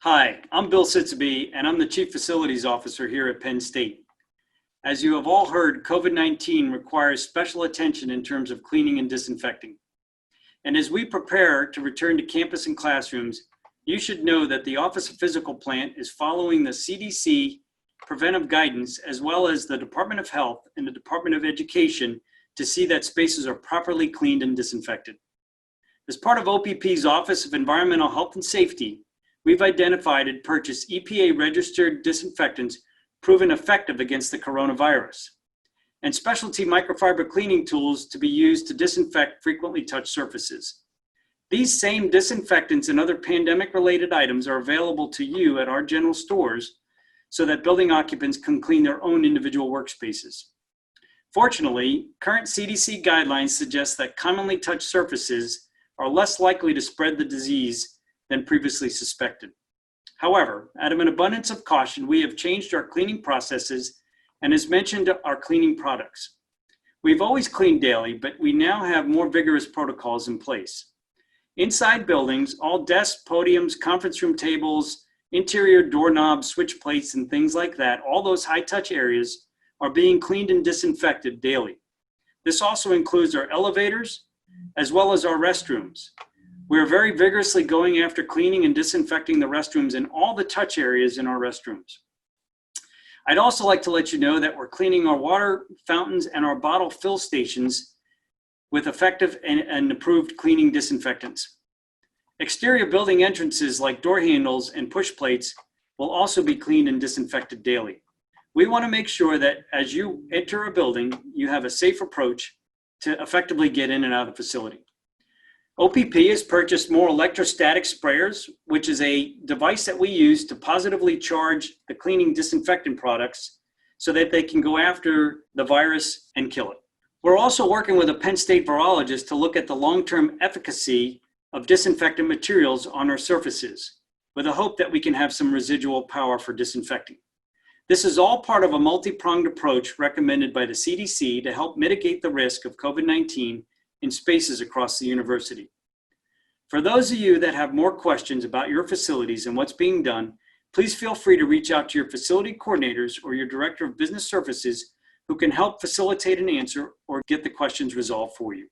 Hi, I'm Bill Sitzabee, and I'm the Chief Facilities Officer here at Penn State. As you have all heard, COVID-19 requires special attention in terms of cleaning and disinfecting. And as we prepare to return to campus and classrooms, you should know that the Office of Physical Plant is following the CDC preventive guidance, as well as the Department of Health and the Department of Education, to see that spaces are properly cleaned and disinfected. As part of OPP's Office of Environmental Health and Safety, we've identified and purchased EPA-registered disinfectants proven effective against the coronavirus, and specialty microfiber cleaning tools to be used to disinfect frequently touched surfaces. These same disinfectants and other pandemic-related items are available to you at our general stores so that building occupants can clean their own individual workspaces. Fortunately, current CDC guidelines suggest that commonly touched surfaces are less likely to spread the disease than previously suspected. However, out of an abundance of caution, we have changed our cleaning processes and, as mentioned, our cleaning products. We've always cleaned daily, but we now have more vigorous protocols in place. Inside buildings, all desks, podiums, conference room tables, interior doorknobs, switch plates, and things like that, all those high-touch areas are being cleaned and disinfected daily. This also includes our elevators, as well as our restrooms. We're very vigorously going after cleaning and disinfecting the restrooms and all the touch areas in our restrooms. I'd also like to let you know that we're cleaning our water fountains and our bottle fill stations with effective and approved cleaning disinfectants. Exterior building entrances like door handles and push plates will also be cleaned and disinfected daily. We want to make sure that as you enter a building, you have a safe approach to effectively get in and out of the facility. OPP has purchased more electrostatic sprayers, which is a device that we use to positively charge the cleaning disinfectant products so that they can go after the virus and kill it. We're also working with a Penn State virologist to look at the long-term efficacy of disinfectant materials on our surfaces, with a hope that we can have some residual power for disinfecting. This is all part of a multi-pronged approach recommended by the CDC to help mitigate the risk of COVID-19 in spaces across the university. For those of you that have more questions about your facilities and what's being done, please feel free to reach out to your facility coordinators or your director of business services who can help facilitate an answer or get the questions resolved for you.